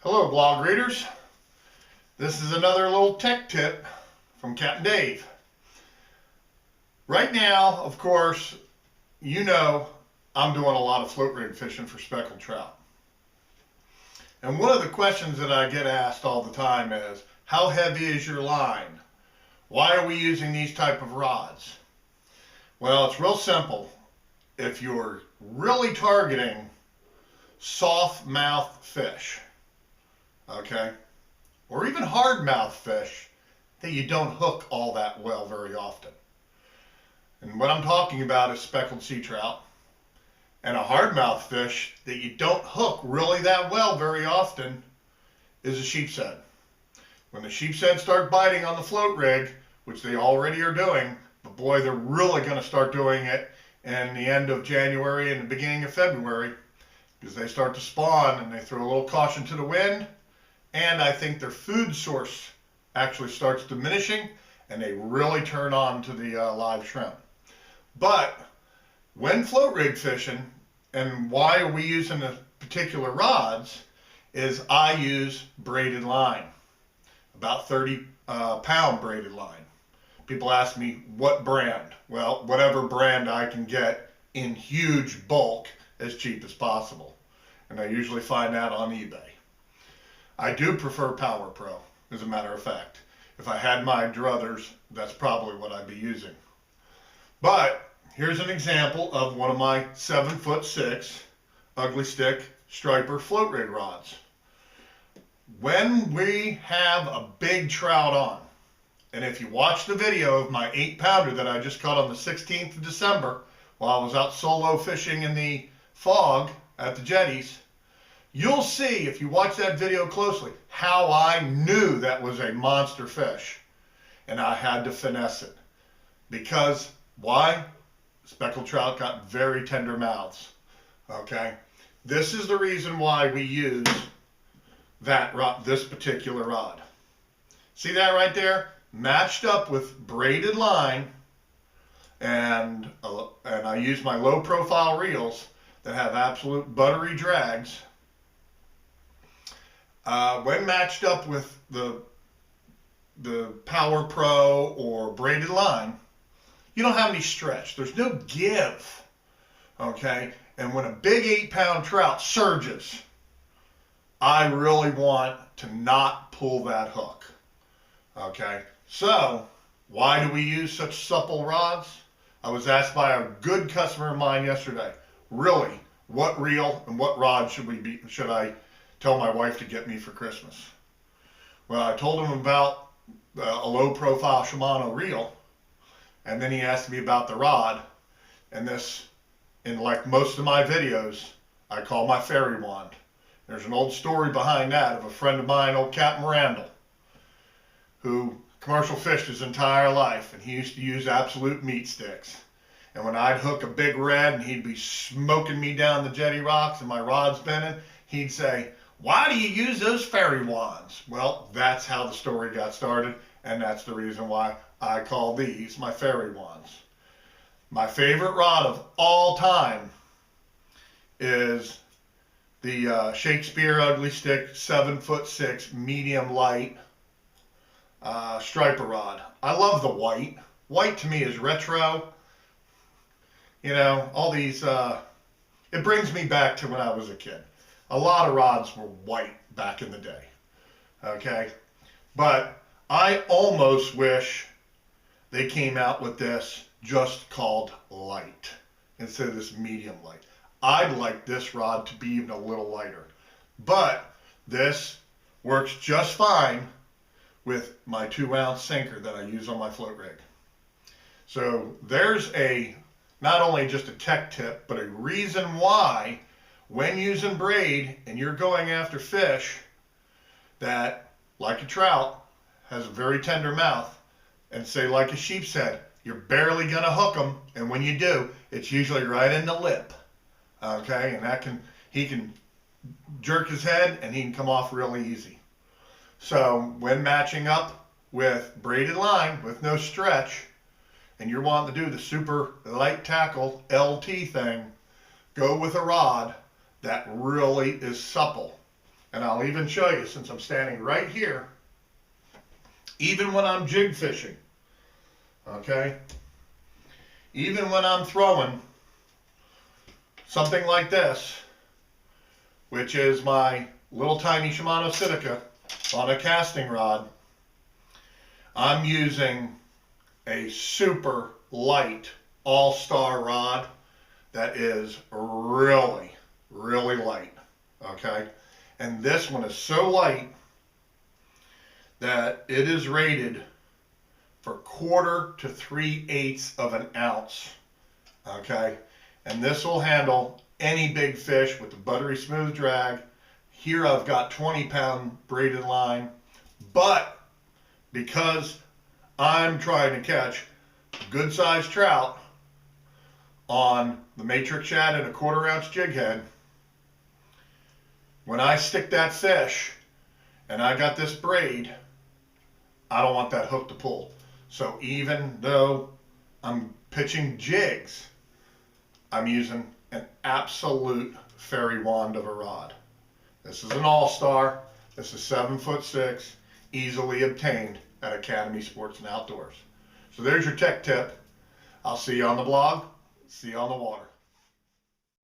Hello blog readers. This is another little tech tip from Capt Dave. Right now, of course, you know I'm doing a lot of float rig fishing for speckled trout. And one of the questions that I get asked all the time is, how heavy is your line? Why are we using these type of rods? Well, it's real simple. If you're really targeting soft mouth fish, okay, or even hard mouth fish that you don't hook all that well very often. And what I'm talking about is speckled sea trout and a hard mouth fish that you don't hook really that well very often is a sheepshead. When the sheepshead start biting on the float rig, which they already are doing, but boy, they're really going to start doing it in the end of January and the beginning of February, because they start to spawn and they throw a little caution to the wind, and I think their food source actually starts diminishing and they really turn on to the live shrimp. But when float rig fishing, and why are we using the particular rods, is I use braided line, about 30 pound braided line. People ask me what brand. Well, whatever brand I can get in huge bulk as cheap as possible. And I usually find that on eBay. I do prefer Power Pro, as a matter of fact. If I had my druthers, that's probably what I'd be using. But here's an example of one of my 7'6" ugly stick striper float rig rods. When we have a big trout on, and if you watch the video of my 8-pounder that I just caught on the 16th of December while I was out solo fishing in the fog at the jetties, you'll see, if you watch that video closely, how I knew that was a monster fish. And I had to finesse it. Because, why? Speckled trout got very tender mouths. Okay? This is the reason why we use that rod, this particular rod. See that right there? Matched up with braided line, and I use my low profile reels that have absolute buttery drags. When matched up with the Power Pro or braided line, you don't have any stretch. There's no give. Okay? And when a big 8-pound trout surges, I really want to not pull that hook. Okay? So, why do we use such supple rods? I was asked by a good customer of mine yesterday, really, what reel and what rod should I tell my wife to get me for Christmas? Well, I told him about a low profile Shimano reel, and then he asked me about the rod, and this, in like most of my videos, I call my fairy wand. There's an old story behind that of a friend of mine, old Captain Randall, who commercial fished his entire life, and he used to use absolute meat sticks. And when I'd hook a big red and he'd be smoking me down the jetty rocks and my rod's spinning, he'd say, "Why do you use those fairy wands?" Well, that's how the story got started, and that's the reason why I call these my fairy wands. My favorite rod of all time is the Shakespeare Ugly Stick 7'6" medium light striper rod. I love the white. White to me is retro. You know, all these, it brings me back to when I was a kid. A lot of rods were white back in the day. Okay? But I almost wish they came out with this just called light instead of this medium light. I'd like this rod to be even a little lighter. But this works just fine with my 2-ounce sinker that I use on my float rig. So there's not only just a tech tip, but a reason why when using braid and you're going after fish that, like a trout, has a very tender mouth, and say like a sheepshead, you're barely gonna hook them, and when you do, it's usually right in the lip. Okay, and he can jerk his head and he can come off really easy. So when matching up with braided line with no stretch, and you're wanting to do the super light tackle LT thing, go with a rod that really is supple And I'll even show you, since I'm standing right here, even when I'm jig fishing, okay? Even when I'm throwing something like this, which is my little tiny Shimano Sitica on a casting rod, I'm using a super light all-star rod that is really, really light, okay? And this one is so light that it is rated for 1/4 to 3/8 of an ounce, okay? And this will handle any big fish with a buttery smooth drag. Here I've got 20-pound braided line, but because I'm trying to catch good sized trout on the matrix shad and a 1/4 ounce jig head, when I stick that fish and I got this braid, I don't want that hook to pull. So even though I'm pitching jigs, I'm using an absolute fairy wand of a rod. This is an all-star. This is 7'6", easily obtained at Academy Sports and Outdoors. So there's your tech tip. I'll see you on the blog. See you on the water.